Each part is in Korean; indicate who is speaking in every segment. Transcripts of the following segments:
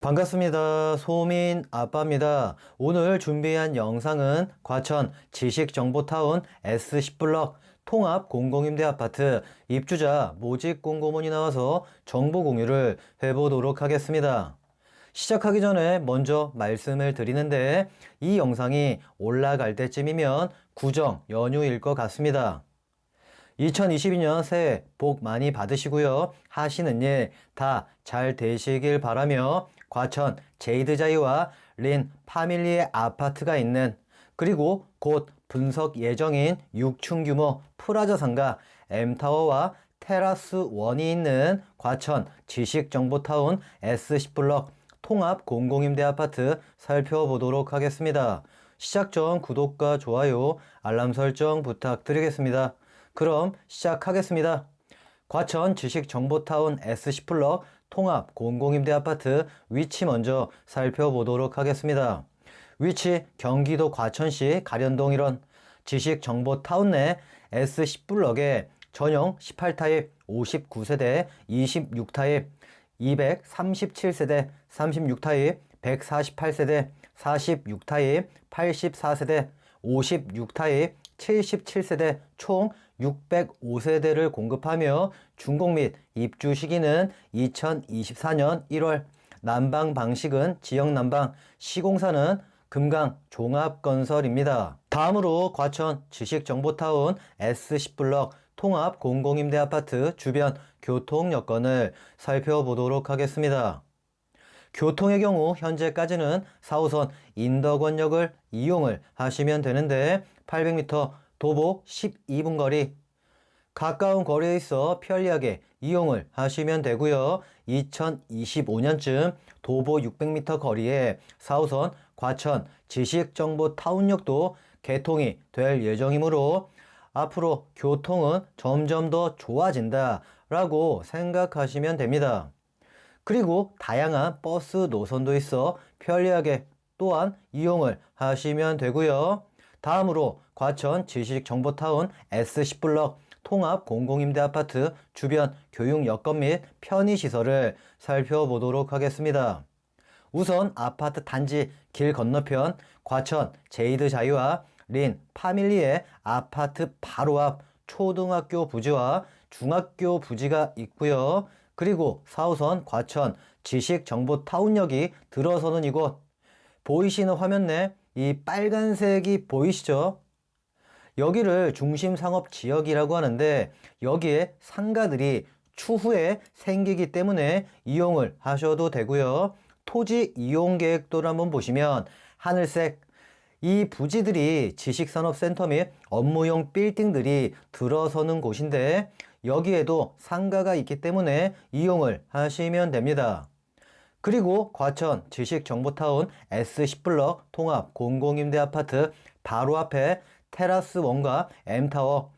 Speaker 1: 반갑습니다. 소민 아빠입니다. 오늘 준비한 영상은 과천 지식정보타운 S10블럭 통합 공공임대 아파트 입주자 모집 공고문이 나와서 정보 공유를 해보도록 하겠습니다. 시작하기 전에 먼저 말씀을 드리는데 이 영상이 올라갈 때쯤이면 구정 연휴일 것 같습니다. 2022년 새해 복 많이 받으시고요. 하시는 일 다 잘 되시길 바라며 과천 제이드자이와 린 파밀리의 아파트가 있는 그리고 곧 분석 예정인 6층 규모 프라자 상가 M타워와 테라스 1이 있는 과천 지식정보타운 S10블럭 통합 공공임대 아파트 살펴보도록 하겠습니다. 시작 전 구독과 좋아요, 알람 설정 부탁드리겠습니다. 그럼 시작하겠습니다. 과천 지식정보타운 S10블럭 통합 공공임대 아파트 위치 먼저 살펴보도록 하겠습니다. 위치 경기도 과천시 가련동 1원 지식정보타운 내 S10블럭에 전용 18타입 59세대 26타입 237세대 36타입 148세대 46타입 84세대 56타입 77세대 총 605세대를 공급하며 준공 및 입주 시기는 2024년 1월, 난방 방식은 지역 난방, 시공사는 금강 종합건설입니다. 다음으로 과천 지식정보타운 S10블럭 통합 공공임대 아파트 주변 교통 여건을 살펴보도록 하겠습니다. 교통의 경우 현재까지는 4호선 인덕원역을 이용을 하시면 되는데 800m 도보 12분 거리 가까운 거리에 있어 편리하게 이용을 하시면 되고요. 2025년쯤 도보 600m 거리에 4호선 과천 지식정보타운역도 개통이 될 예정이므로 앞으로 교통은 점점 더 좋아진다 라고 생각하시면 됩니다. 그리고 다양한 버스 노선도 있어 편리하게 또한 이용을 하시면 되고요. 다음으로 과천 지식정보타운 S10블럭 통합 공공임대 아파트 주변 교육 여건 및 편의시설을 살펴보도록 하겠습니다. 우선 아파트 단지 길 건너편 과천 제이드자이와 린 파밀리의 아파트 바로 앞 초등학교 부지와 중학교 부지가 있고요. 그리고 4호선 과천 지식정보타운역이 들어서는 이곳 보이시는 화면 내 이 빨간색이 보이시죠? 여기를 중심상업지역이라고 하는데 여기에 상가들이 추후에 생기기 때문에 이용을 하셔도 되고요. 토지 이용 계획도를 한번 보시면 하늘색 이 부지들이 지식산업센터 및 업무용 빌딩들이 들어서는 곳인데 여기에도 상가가 있기 때문에 이용을 하시면 됩니다. 그리고 과천 지식정보타운 S10블럭 통합 공공임대 아파트 바로 앞에 테라스 1과 M타워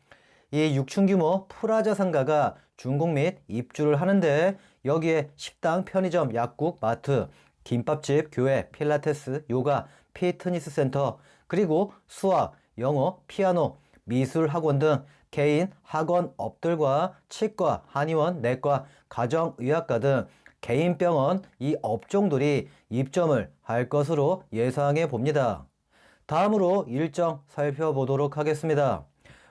Speaker 1: 이 6층 규모 프라자 상가가 준공 및 입주를 하는데 여기에 식당, 편의점, 약국, 마트, 김밥집, 교회, 필라테스, 요가, 피트니스 센터 그리고 수학, 영어, 피아노, 미술학원 등 개인 학원업들과 치과, 한의원, 내과, 가정의학과 등 개인 병원 이 업종들이 입점을 할 것으로 예상해 봅니다. 다음으로 일정 살펴보도록 하겠습니다.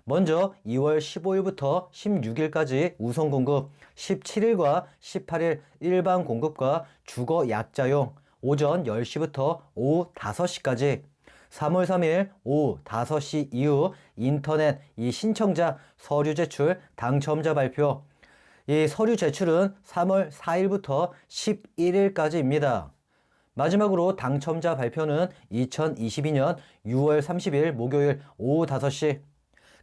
Speaker 1: 먼저 2월 15일부터 16일까지 우선 공급, 17일과 18일 일반 공급과 주거 약자용 오전 10시부터 오후 5시까지 3월 3일 오후 5시 이후 인터넷 이 신청자 서류 제출 당첨자 발표 이 서류 제출은 3월 4일부터 11일까지입니다. 마지막으로 당첨자 발표는 2022년 6월 30일 목요일 오후 5시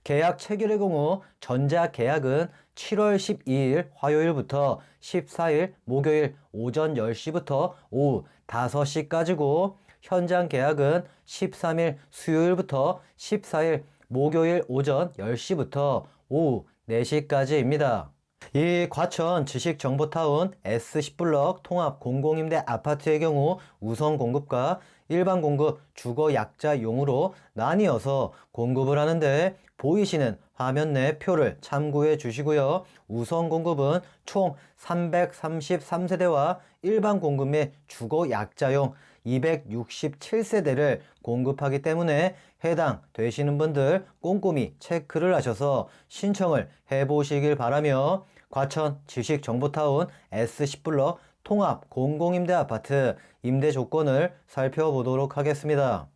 Speaker 1: 계약 체결의 경우 전자계약은 7월 12일 화요일부터 14일 목요일 오전 10시부터 오후 5시까지고 현장 계약은 13일 수요일부터 14일 목요일 오전 10시부터 오후 4시까지입니다. 이 과천 지식정보타운 S10블럭 통합 공공임대 아파트의 경우 우선 공급과 일반 공급 주거 약자용으로 나뉘어서 공급을 하는데 보이시는 화면 내 표를 참고해 주시고요. 우선 공급은 총 333세대와 일반 공급 및 주거 약자용 267세대를 공급하기 때문에 해당 되시는 분들 꼼꼼히 체크를 하셔서 신청을 해보시길 바라며 과천 지식정보타운 S10블럭 통합 공공임대 아파트 임대 조건을 살펴보도록 하겠습니다.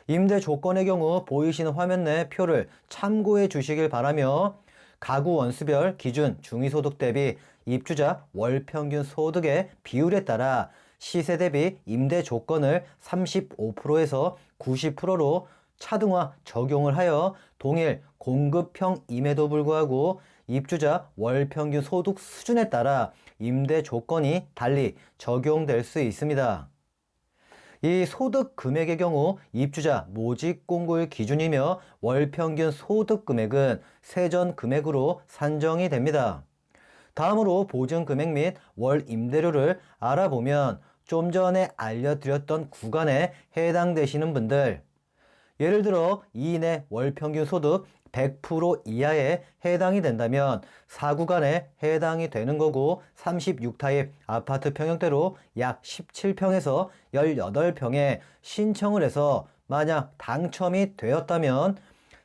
Speaker 1: 임대 조건의 경우 보이시는 화면 내 표를 참고해 주시길 바라며 가구 원수별 기준 중위소득 대비 입주자 월평균 소득의 비율에 따라 시세 대비 임대 조건을 35%에서 90%로 차등화 적용을 하여 동일 공급형임에도 불구하고 입주자 월평균 소득 수준에 따라 임대 조건이 달리 적용될 수 있습니다. 이 소득 금액의 경우 입주자 모집 공고일 기준이며 월평균 소득 금액은 세전 금액으로 산정이 됩니다. 다음으로 보증 금액 및 월 임대료를 알아보면 좀 전에 알려드렸던 구간에 해당되시는 분들, 예를 들어 2인의 월평균 소득 100% 이하에 해당이 된다면 4구간에 해당이 되는 거고 36타입 아파트 평형대로 약 17평에서 18평에 신청을 해서 만약 당첨이 되었다면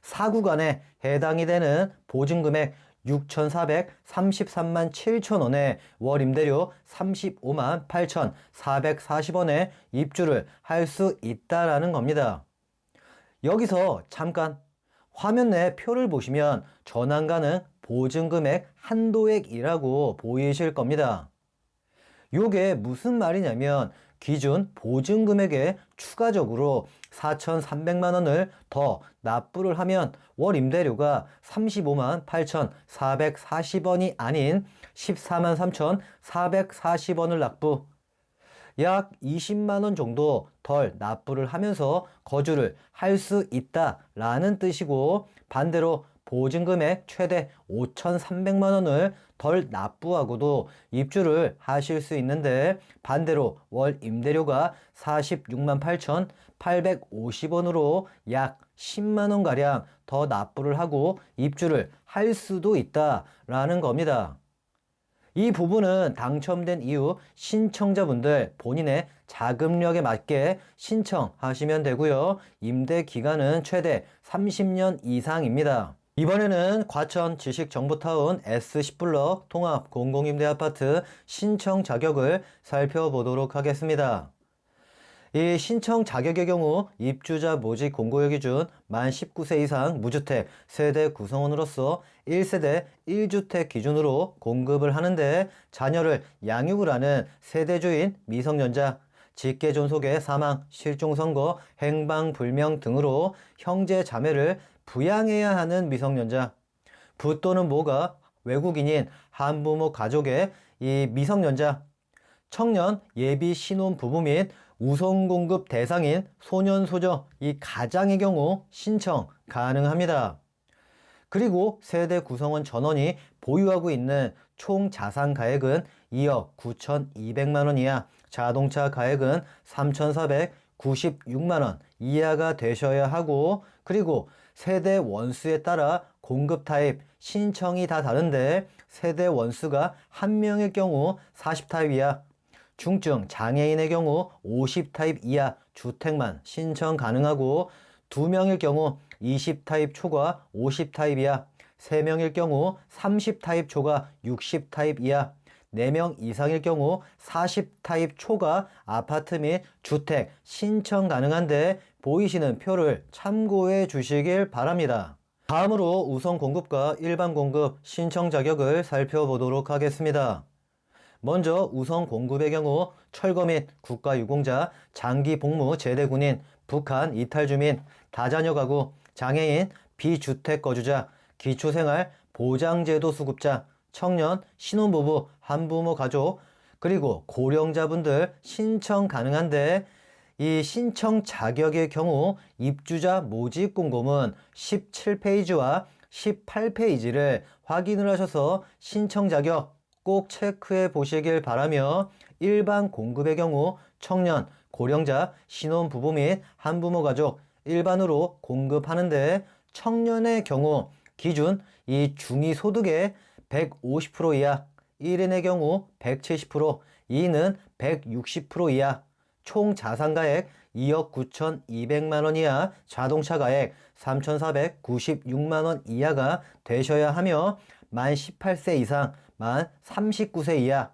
Speaker 1: 4구간에 해당이 되는 보증금액 6,433만 7천원에 월 임대료 35만 8,440원에 입주를 할 수 있다라는 겁니다. 여기서 잠깐 화면 내 표를 보시면 전환 가능 보증금액 한도액이라고 보이실 겁니다. 요게 무슨 말이냐면 기준 보증금액에 추가적으로 4,300만 원을 더 납부를 하면 월 임대료가 35만 8,440원이 아닌 14만 3,440원을 납부, 약 20만 원 정도 덜 납부를 하면서 거주를 할 수 있다라는 뜻이고, 반대로 보증금액 최대 5,300만 원을 덜 납부하고도 입주를 하실 수 있는데, 반대로 월 임대료가 46만 8,850원으로 약 10만 원가량 더 납부를 하고 입주를 할 수도 있다라는 겁니다. 이 부분은 당첨된 이후 신청자분들 본인의 자금력에 맞게 신청하시면 되고요. 임대 기간은 최대 30년 이상입니다. 이번에는 과천 지식정보타운 S10블럭 통합 공공임대아파트 신청 자격을 살펴보도록 하겠습니다. 이 신청 자격의 경우 입주자 모집 공고일 기준 만 19세 이상 무주택 세대 구성원으로서 1세대 1주택 기준으로 공급을 하는데, 자녀를 양육을 하는 세대주인 미성년자, 직계 존속의 사망, 실종 선고, 행방 불명 등으로 형제 자매를 부양해야 하는 미성년자, 부 또는 모가 외국인인 한부모 가족의 이 미성년자, 청년 예비 신혼 부부 및 우선 공급 대상인 소년 소녀 이 가장의 경우 신청 가능합니다. 그리고 세대 구성원 전원이 보유하고 있는 총 자산 가액은 2억 9,200만 원 이하, 자동차 가액은 3,496만 원 이하가 되셔야 하고, 그리고 세대 원수에 따라 공급 타입 신청이 다 다른데, 세대 원수가 1명일 경우 40타입 이하, 중증 장애인의 경우 50타입 이하 주택만 신청 가능하고, 2명일 경우 20타입 초과 50타입 이하, 3명일 경우 30타입 초과 60타입 이하, 4명 이상일 경우 40타입 초과 아파트 및 주택 신청 가능한데, 보이시는 표를 참고해 주시길 바랍니다. 다음으로 우선 공급과 일반 공급 신청 자격을 살펴보도록 하겠습니다. 먼저 우선 공급의 경우 철거 및 국가유공자, 장기 복무 제대군인, 북한 이탈 주민, 다자녀 가구, 장애인, 비주택 거주자, 기초생활 보장제도 수급자, 청년, 신혼부부, 한부모 가족, 그리고 고령자분들 신청 가능한데, 이 신청 자격의 경우 입주자 모집 공고문 17페이지와 18페이지를 확인을 하셔서 신청 자격 꼭 체크해 보시길 바라며, 일반 공급의 경우 청년, 고령자, 신혼부부 및 한부모 가족 일반으로 공급하는데, 청년의 경우 기준 이 중위소득의 150% 이하, 1인의 경우 170%, 이는 160% 이하, 총 자산가액 2억 9,200만 원 이하, 자동차가액 3,496만 원 이하가 되셔야 하며 만 18세 이상, 만 39세 이하,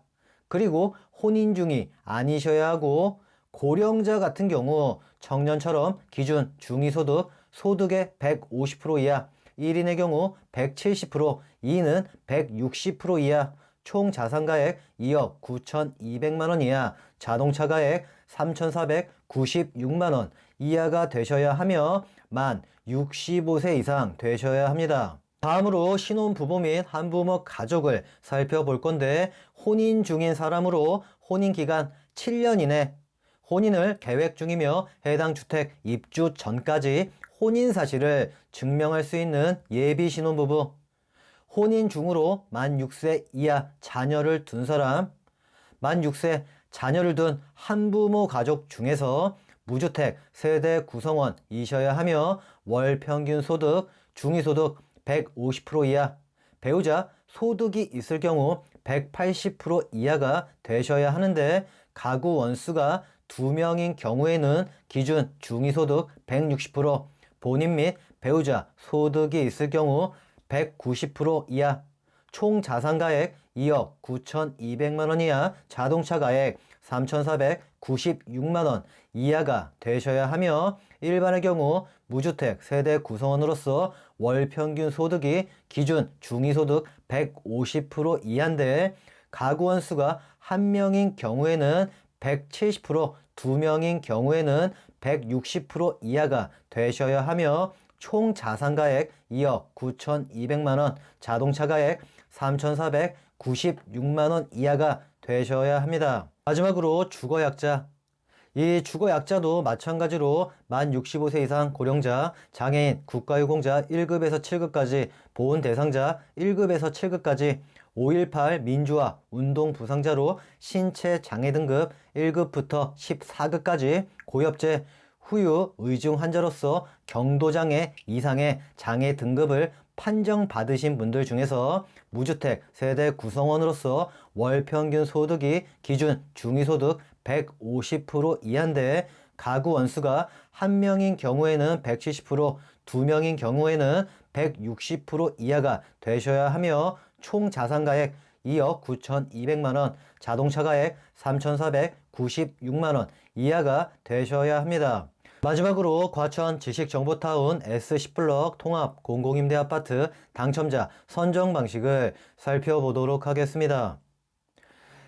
Speaker 1: 그리고 혼인 중이 아니셔야 하고 고령자 같은 경우 청년처럼 기준 중위소득 소득의 150% 이하, 1인의 경우 170%, 2인은 160% 이하, 총 자산가액 2억 9,200만 원 이하, 자동차가액 3,496만 원 이하가 되셔야 하며 만 65세 이상 되셔야 합니다. 다음으로 신혼부부 및 한부모 가족을 살펴볼 건데 혼인 중인 사람으로 혼인기간 7년 이내 혼인을 계획 중이며 해당 주택 입주 전까지 혼인 사실을 증명할 수 있는 예비 신혼부부, 혼인 중으로 만 6세 이하 자녀를 둔 사람, 만 6세 자녀를 둔 한부모 가족 중에서 무주택 세대 구성원이셔야 하며 월 평균 소득, 중위소득 150% 이하, 배우자 소득이 있을 경우 180% 이하가 되셔야 하는데 가구 원수가 2명인 경우에는 기준 중위소득 160%, 본인 및 배우자 소득이 있을 경우 190% 이하, 총 자산가액 2억 9,200만 원 이하, 자동차가액 3,496만 원 이하가 되셔야 하며 일반의 경우 무주택 세대 구성원으로서 월 평균 소득이 기준 중위소득 150% 이하인데 가구 원수가 1명인 경우에는 170%, 2명인 경우에는 160% 이하가 되셔야 하며 총 자산가액 2억 9,200만 원, 자동차가액 3,496만 원 이하가 되셔야 합니다. 마지막으로 주거약자. 이 주거약자도 마찬가지로 만 65세 이상 고령자, 장애인, 국가유공자 1급에서 7급까지, 보훈대상자 1급에서 7급까지, 5.18 민주화 운동 부상자로 신체 장애 등급 1급부터 14급까지, 고엽제, 후유 의중 환자로서 경도장애 이상의 장애 등급을 판정받으신 분들 중에서 무주택 세대 구성원으로서 월 평균 소득이 기준 중위소득 150% 이하인데 가구 원수가 1명인 경우에는 170%, 2명인 경우에는 160% 이하가 되셔야 하며 총 자산가액 2억 9,200만 원, 자동차가액 3,496만 원 이하가 되셔야 합니다. 마지막으로 과천 지식정보타운 S10블럭 통합 공공임대 아파트 당첨자 선정 방식을 살펴보도록 하겠습니다.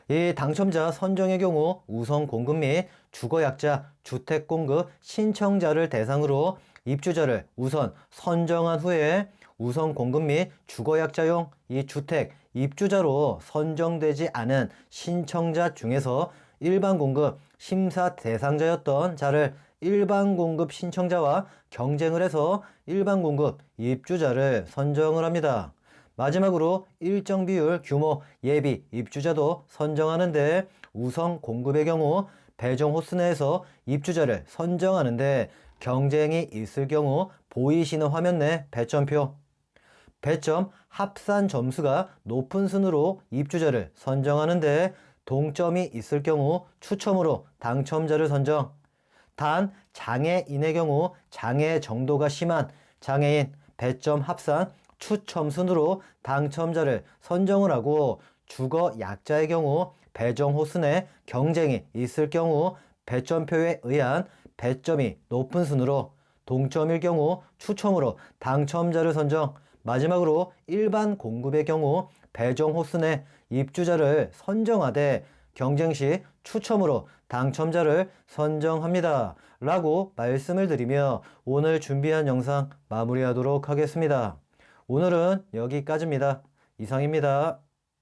Speaker 1: 이 당첨자 선정의 경우 우선 공급 및 주거약자 주택 공급 신청자를 대상으로 입주자를 우선 선정한 후에 우선 공급 및 주거약자용 이 주택 입주자로 선정되지 않은 신청자 중에서 일반 공급 심사 대상자였던 자를 일반 공급 신청자와 경쟁을 해서 일반 공급 입주자를 선정을 합니다. 마지막으로 일정 비율 규모 예비 입주자도 선정하는데 우선 공급의 경우 배정 호스 내에서 입주자를 선정하는데 경쟁이 있을 경우 보이시는 화면 내 배점표, 배점 합산 점수가 높은 순으로 입주자를 선정하는데 동점이 있을 경우 추첨으로 당첨자를 선정, 단 장애인의 경우 장애 정도가 심한 장애인 배점 합산 추첨 순으로 당첨자를 선정을 하고 주거 약자의 경우 배정 호스 내 경쟁이 있을 경우 배점표에 의한 배점이 높은 순으로 동점일 경우 추첨으로 당첨자를 선정, 마지막으로 일반 공급의 경우 배정 호스 내 입주자를 선정하되 경쟁 시 추첨으로 당첨자를 선정합니다. 라고 말씀을 드리며 오늘 준비한 영상 마무리하도록 하겠습니다. 오늘은 여기까지입니다. 이상입니다.